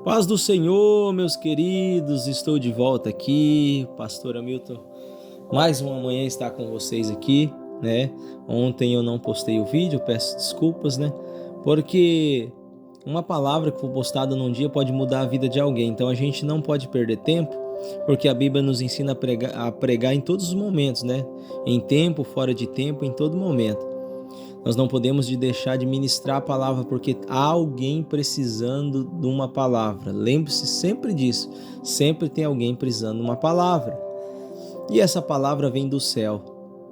Paz do Senhor, meus queridos, estou de volta aqui, Pastor Hamilton. Mais uma manhã está com vocês aqui, né? Ontem eu não postei o vídeo, peço desculpas, né? Porque uma palavra que for postada num dia pode mudar a vida de alguém, então a gente não pode perder tempo, porque a Bíblia nos ensina a pregar em todos os momentos, né? Em tempo, fora de tempo, em todo momento. Nós não podemos deixar de ministrar a palavra, porque há alguém precisando de uma palavra. Lembre-se sempre disso. Sempre tem alguém precisando de uma palavra. E essa palavra vem do céu,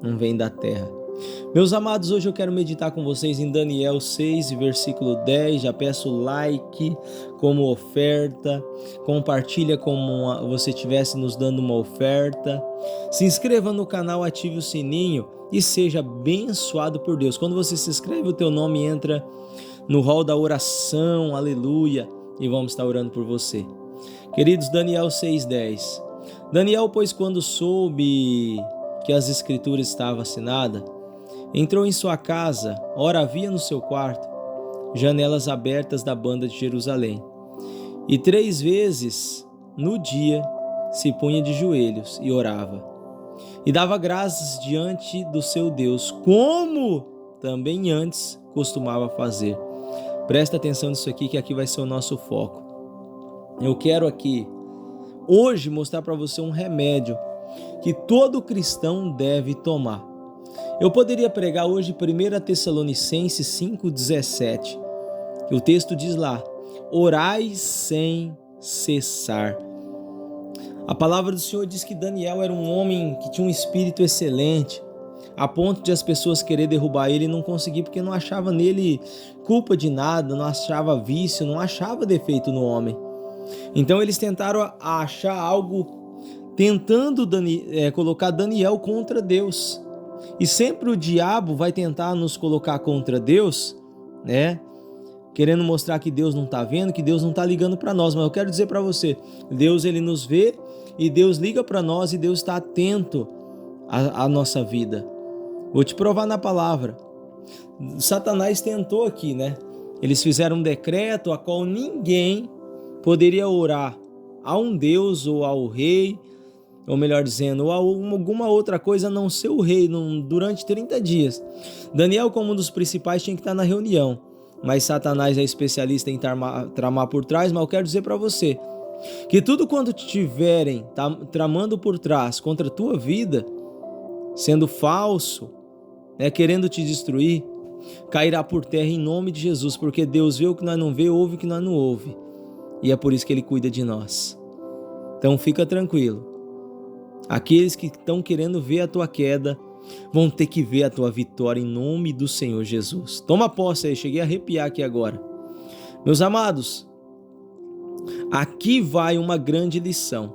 não vem da terra. Meus amados, hoje eu quero meditar com vocês em Daniel 6, versículo 10. Já peço like como oferta. Compartilha como você estivesse nos dando uma oferta. Se inscreva no canal, ative o sininho e seja abençoado por Deus. Quando você se inscreve, o teu nome entra no hall da oração, aleluia, e vamos estar orando por você. Queridos, Daniel 6:10. Daniel, pois, quando soube que as escrituras estavam assinadas, entrou em sua casa, ora havia no seu quarto janelas abertas da banda de Jerusalém, e 3 vezes no dia se punha de joelhos e orava, e dava graças diante do seu Deus, como também antes costumava fazer. Presta atenção nisso aqui, que aqui vai ser o nosso foco. Eu quero aqui, hoje, mostrar para você um remédio que todo cristão deve tomar. Eu poderia pregar hoje 1 Tessalonicenses 5,17, que o texto diz lá: orai sem cessar. A palavra do Senhor diz que Daniel era um homem que tinha um espírito excelente, a ponto de as pessoas querer derrubar ele e não conseguir, porque não achava nele culpa de nada, não achava vício, não achava defeito no homem. Então eles tentaram achar algo, tentando colocar Daniel contra Deus. E sempre o diabo vai tentar nos colocar contra Deus, né? Querendo mostrar que Deus não está vendo, que Deus não está ligando para nós. Mas eu quero dizer para você, Deus, ele nos vê, e Deus liga para nós, e Deus está atento à nossa vida. Vou te provar na palavra. Satanás tentou aqui, né? Eles fizeram um decreto a qual ninguém poderia orar a um Deus ou ao rei, ou melhor dizendo, ou a alguma outra coisa a não ser o rei, durante 30 dias. Daniel, como um dos principais, tinha que estar na reunião, mas Satanás é especialista em tramar por trás. Mas eu quero dizer para você que tudo quanto tiverem tramando por trás contra a tua vida, sendo falso, querendo te destruir, cairá por terra em nome de Jesus, porque Deus vê o que nós não vê, ouve o que nós não ouve, e é por isso que Ele cuida de nós. Então fica tranquilo. Aqueles que estão querendo ver a tua queda vão ter que ver a tua vitória em nome do Senhor Jesus. Toma posse aí, cheguei a arrepiar aqui agora. Meus amados, aqui vai uma grande lição.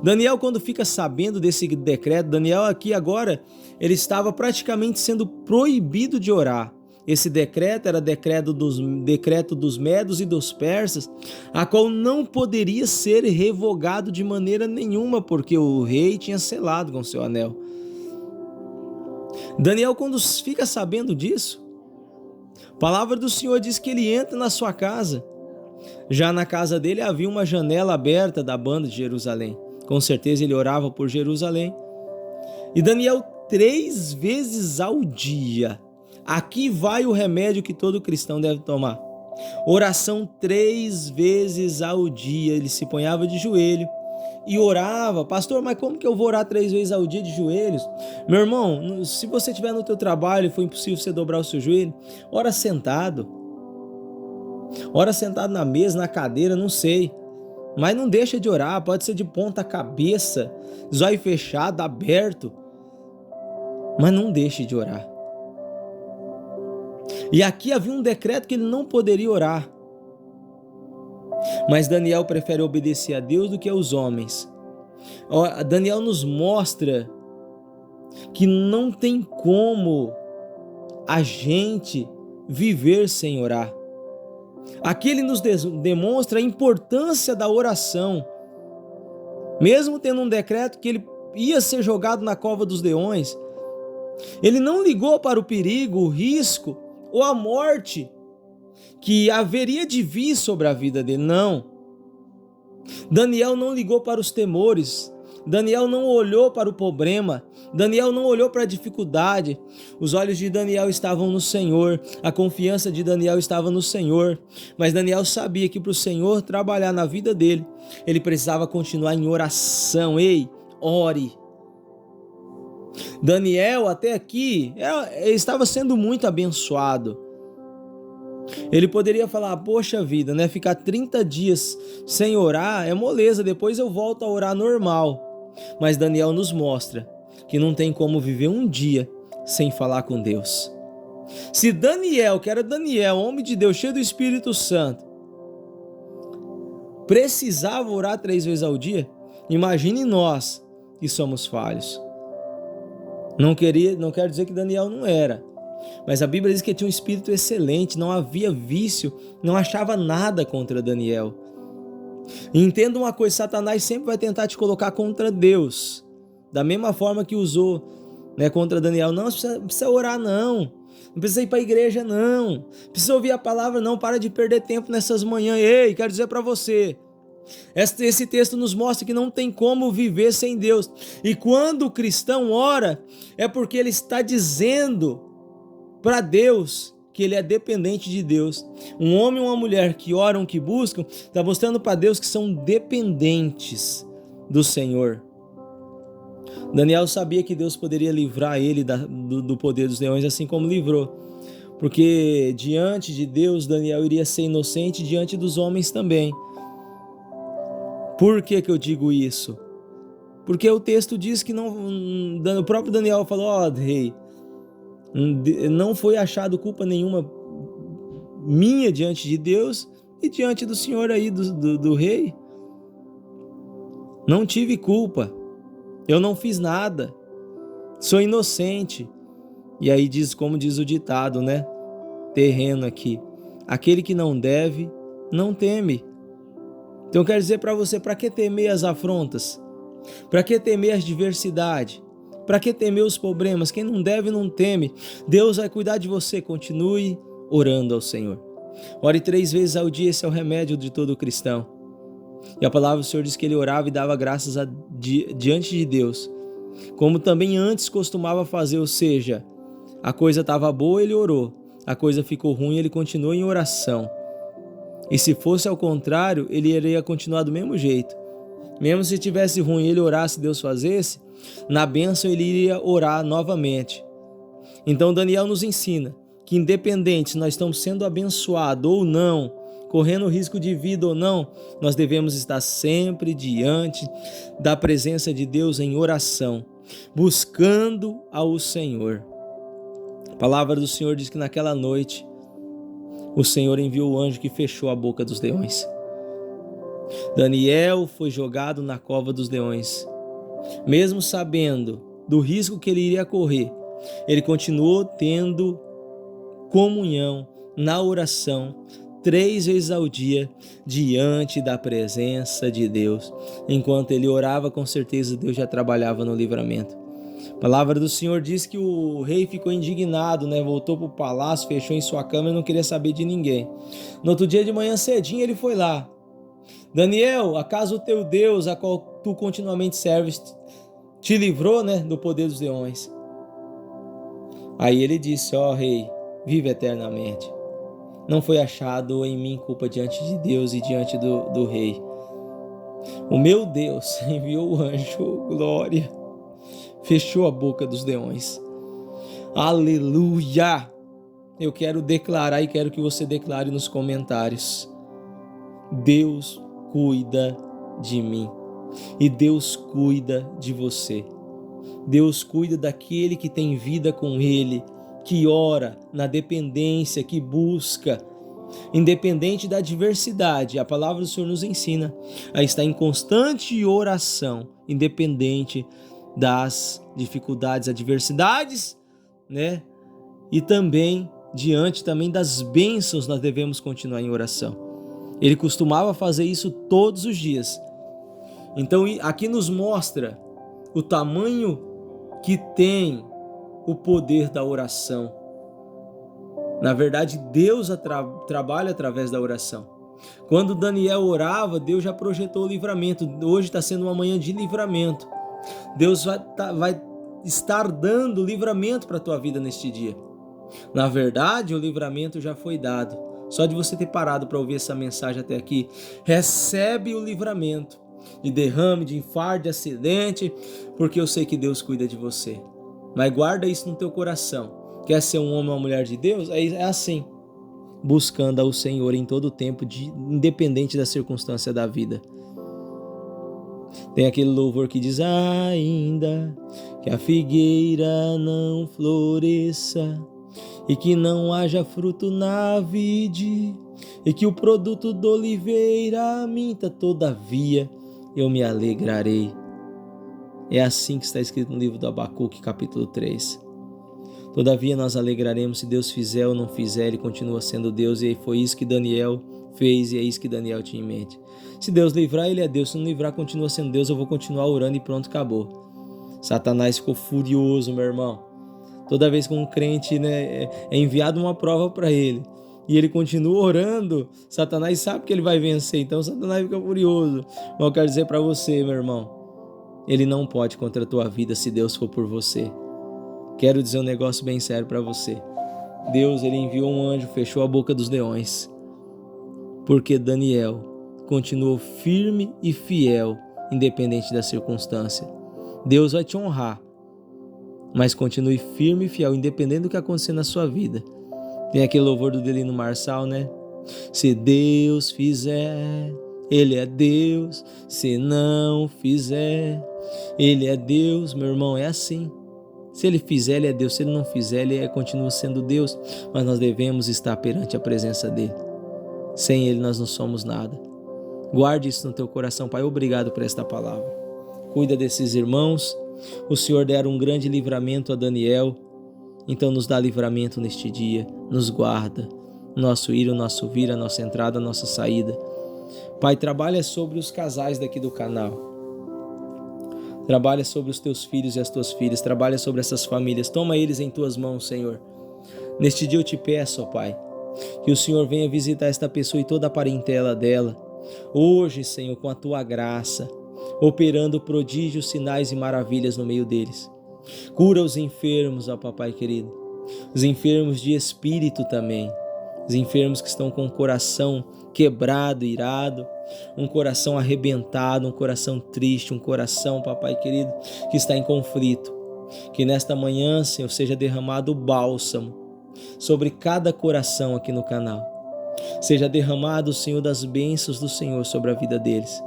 Daniel, quando fica sabendo desse decreto, Daniel aqui agora, ele estava praticamente sendo proibido de orar. Esse decreto era decreto dos medos e dos persas, a qual não poderia ser revogado de maneira nenhuma, porque o rei tinha selado com seu anel. Daniel, quando fica sabendo disso, a palavra do Senhor diz que ele entra na sua casa. Já na casa dele havia uma janela aberta da banda de Jerusalém. Com certeza ele orava por Jerusalém. E Daniel, 3 vezes ao dia, aqui vai o remédio que todo cristão deve tomar. Oração 3 vezes ao dia. Ele se ponhava de joelho e orava. Pastor, mas como que eu vou orar 3 vezes ao dia de joelhos? Meu irmão, se você estiver no teu trabalho e for impossível você dobrar o seu joelho, ora sentado. Ora sentado na mesa, na cadeira, não sei. Mas não deixa de orar. Pode ser de ponta cabeça, zóio fechado, aberto. Mas não deixe de orar. E aqui havia um decreto que ele não poderia orar. Mas Daniel prefere obedecer a Deus do que aos homens. Daniel nos mostra que não tem como a gente viver sem orar. Aqui ele nos demonstra a importância da oração. Mesmo tendo um decreto que ele ia ser jogado na cova dos leões, ele não ligou para o perigo, o risco ou a morte que haveria de vir sobre a vida dele, não. Daniel não ligou para os temores, Daniel não olhou para o problema, Daniel não olhou para a dificuldade. Os olhos de Daniel estavam no Senhor, a confiança de Daniel estava no Senhor, mas Daniel sabia que para o Senhor trabalhar na vida dele, ele precisava continuar em oração. Ei, ore. Daniel até aqui estava sendo muito abençoado. Ele poderia falar, poxa vida, né? Ficar 30 dias sem orar é moleza, depois eu volto a orar normal. Mas Daniel nos mostra que não tem como viver um dia sem falar com Deus. Se Daniel, que era Daniel, homem de Deus, cheio do Espírito Santo, precisava orar 3 vezes ao dia, imagine nós que somos falhos. Não quero dizer que Daniel não era, mas a Bíblia diz que ele tinha um espírito excelente, não havia vício, não achava nada contra Daniel. E entenda uma coisa, Satanás sempre vai tentar te colocar contra Deus, da mesma forma que usou, né, contra Daniel. Não, você precisa orar não precisa ir para a igreja não precisa ouvir a palavra não, para de perder tempo nessas manhãs. Ei, quero dizer para você, esse texto nos mostra que não tem como viver sem Deus. E quando o cristão ora, é porque ele está dizendo para Deus que ele é dependente de Deus. Um homem e uma mulher que oram, que buscam, está mostrando para Deus que são dependentes do Senhor. Daniel sabia que Deus poderia livrar ele do poder dos leões, assim como livrou. Porque diante de Deus, Daniel iria ser inocente, diante dos homens também. Por que eu digo isso? Porque o texto diz que não, o próprio Daniel falou, rei, não foi achado culpa nenhuma minha diante de Deus e diante do senhor aí, do rei. Não tive culpa, eu não fiz nada, sou inocente. E aí diz, como diz o ditado, né? Terreno aqui, aquele que não deve, não teme. Então eu quero dizer para você, para que temer as afrontas? Para que temer as adversidades? Para que temer os problemas? Quem não deve, não teme. Deus vai cuidar de você. Continue orando ao Senhor. Ore 3 vezes ao dia, esse é o remédio de todo cristão. E a palavra do Senhor diz que ele orava e dava graças diante de Deus, como também antes costumava fazer, ou seja, a coisa estava boa, ele orou. A coisa ficou ruim, ele continuou em oração. E se fosse ao contrário, ele iria continuar do mesmo jeito. Mesmo se tivesse ruim, ele orasse e Deus fazesse, na bênção ele iria orar novamente. Então Daniel nos ensina que independente se nós estamos sendo abençoados ou não, correndo risco de vida ou não, nós devemos estar sempre diante da presença de Deus em oração, buscando ao Senhor. A palavra do Senhor diz que naquela noite o Senhor enviou o anjo que fechou a boca dos leões. Daniel foi jogado na cova dos leões. Mesmo sabendo do risco que ele iria correr, ele continuou tendo comunhão na oração 3 vezes ao dia diante da presença de Deus. Enquanto ele orava, com certeza Deus já trabalhava no livramento. A palavra do Senhor diz que o rei ficou indignado, né? Voltou para o palácio, fechou em sua cama e não queria saber de ninguém. No outro dia de manhã cedinho ele foi lá. Daniel, acaso o teu Deus, a qual tu continuamente serves, te livrou, né, do poder dos leões? Aí ele disse, rei, vive eternamente. Não foi achado em mim culpa diante de Deus e diante do rei. O meu Deus enviou o anjo, glória, fechou a boca dos leões. Aleluia! Eu quero declarar e quero que você declare nos comentários. Deus cuida de mim e Deus cuida de você. Deus cuida daquele que tem vida com Ele, que ora na dependência, que busca, independente da adversidade. A palavra do Senhor nos ensina a estar em constante oração, independente das dificuldades, adversidades, né? E também diante das bênçãos nós devemos continuar em oração. Ele costumava fazer isso todos os dias. Então aqui nos mostra o tamanho que tem o poder da oração. Na verdade, Deus trabalha através da oração. Quando Daniel orava, Deus já projetou o livramento. Hoje está sendo uma manhã de livramento. Deus vai estar dando livramento para a tua vida neste dia. Na verdade, o livramento já foi dado. Só de você ter parado para ouvir essa mensagem até aqui, recebe o livramento de derrame, de infarto, de acidente, porque eu sei que Deus cuida de você. Mas guarda isso no teu coração. Quer ser um homem ou uma mulher de Deus? É assim, buscando ao Senhor em todo o tempo, independente da circunstância da vida. Tem aquele louvor que diz: ainda que a figueira não floresça, e que não haja fruto na vide, e que o produto da oliveira minta, todavia eu me alegrarei. É assim que está escrito no livro do Abacuque, capítulo 3. Todavia nós alegraremos, se Deus fizer ou não fizer, Ele continua sendo Deus, e foi isso que Daniel fez, e é isso que Daniel tinha em mente. Se Deus livrar, Ele é Deus; se não livrar, continua sendo Deus. Eu vou continuar orando e pronto, acabou. Satanás ficou furioso, meu irmão. Toda vez que um crente, é enviado uma prova para ele e ele continua orando, Satanás sabe que ele vai vencer, então Satanás fica furioso. Mas eu quero dizer para você, meu irmão, ele não pode contra a tua vida se Deus for por você. Quero dizer um negócio bem sério para você. Deus, ele enviou um anjo, fechou a boca dos leões, porque Daniel continuou firme e fiel, independente da circunstância. Deus vai te honrar, mas continue firme e fiel, independente do que acontecer na sua vida. Tem aquele louvor do Delino Marçal, né? Se Deus fizer, Ele é Deus. Se não fizer, Ele é Deus. Meu irmão, é assim. Se Ele fizer, Ele é Deus. Se Ele não fizer, Ele continua sendo Deus. Mas nós devemos estar perante a presença dEle. Sem Ele nós não somos nada. Guarde isso no teu coração, Pai. Obrigado por esta palavra. Cuida desses irmãos. O Senhor dera um grande livramento a Daniel, então nos dá livramento neste dia, nos guarda, nosso ir, o nosso vir, a nossa entrada, a nossa saída. Pai, trabalha sobre os casais daqui do canal, trabalha sobre os teus filhos e as tuas filhas, trabalha sobre essas famílias, toma eles em tuas mãos, Senhor. Neste dia eu te peço, ó Pai, que o Senhor venha visitar esta pessoa e toda a parentela dela, hoje, Senhor, com a tua graça, operando prodígios, sinais e maravilhas no meio deles. Cura os enfermos, ó Papai querido, os enfermos de espírito também, os enfermos que estão com o coração quebrado, irado, um coração arrebentado, um coração triste, um coração, Papai querido, que está em conflito. Que nesta manhã, Senhor, seja derramado o bálsamo sobre cada coração aqui no canal. Seja derramado, Senhor, das bênçãos do Senhor sobre a vida deles.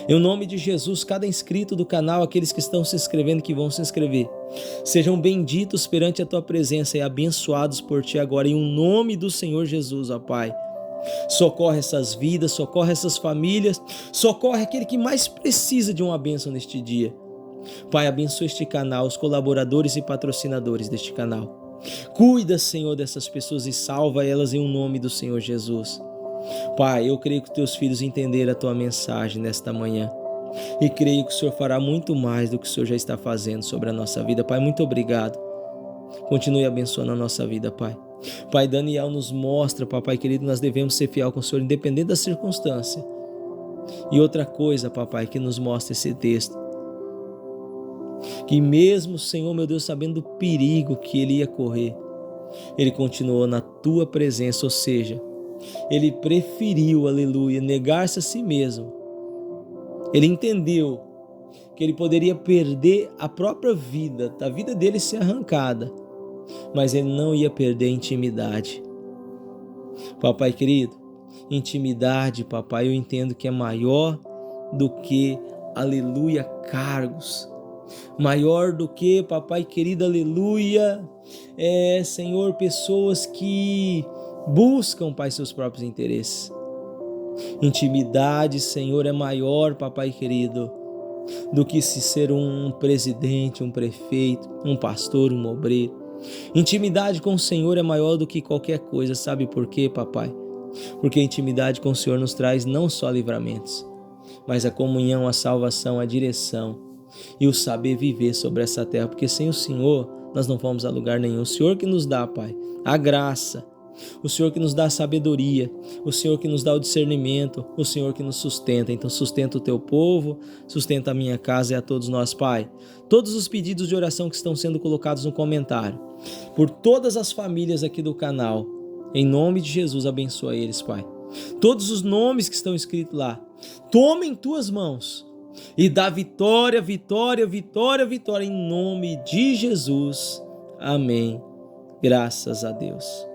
Em nome de Jesus, cada inscrito do canal, aqueles que estão se inscrevendo e que vão se inscrever, sejam benditos perante a tua presença e abençoados por ti agora, em nome do Senhor Jesus, ó Pai. Socorre essas vidas, socorre essas famílias, socorre aquele que mais precisa de uma bênção neste dia. Pai, abençoa este canal, os colaboradores e patrocinadores deste canal. Cuida, Senhor, dessas pessoas e salva elas em nome do Senhor Jesus. Pai, eu creio que teus filhos entenderam a tua mensagem nesta manhã e creio que o Senhor fará muito mais do que o Senhor já está fazendo sobre a nossa vida. Pai, muito obrigado. Continue abençoando a nossa vida, Pai. Pai, Daniel nos mostra, Papai querido, nós devemos ser fiel com o Senhor independente da circunstância. E outra coisa, Papai, que nos mostra esse texto, que mesmo, Senhor, meu Deus, sabendo do perigo que ele ia correr, ele continuou na tua presença, ou seja, ele preferiu, aleluia, negar-se a si mesmo. Ele entendeu que ele poderia perder a própria vida, a vida dele ser arrancada, mas ele não ia perder a intimidade. Papai querido, intimidade, papai, eu entendo que é maior do que, aleluia, cargos. Maior do que, papai querido, aleluia, Senhor, pessoas que buscam, Pai, seus próprios interesses. Intimidade, Senhor, é maior, Papai querido, do que se ser um presidente, um prefeito, um pastor, um obreiro. Intimidade com o Senhor é maior do que qualquer coisa. Sabe por quê, Papai? Porque a intimidade com o Senhor nos traz não só livramentos, mas a comunhão, a salvação, a direção e o saber viver sobre essa terra. Porque sem o Senhor nós não vamos a lugar nenhum. O Senhor que nos dá, Pai, a graça O Senhor que nos dá a sabedoria, o Senhor que nos dá o discernimento, o Senhor que nos sustenta. Então sustenta o teu povo, sustenta a minha casa e a todos nós, Pai. Todos os pedidos de oração que estão sendo colocados no comentário, por todas as famílias aqui do canal, em nome de Jesus, abençoa eles, Pai. Todos os nomes que estão escritos lá, toma em tuas mãos e dá vitória, vitória, vitória, vitória, em nome de Jesus. Amém. Graças a Deus.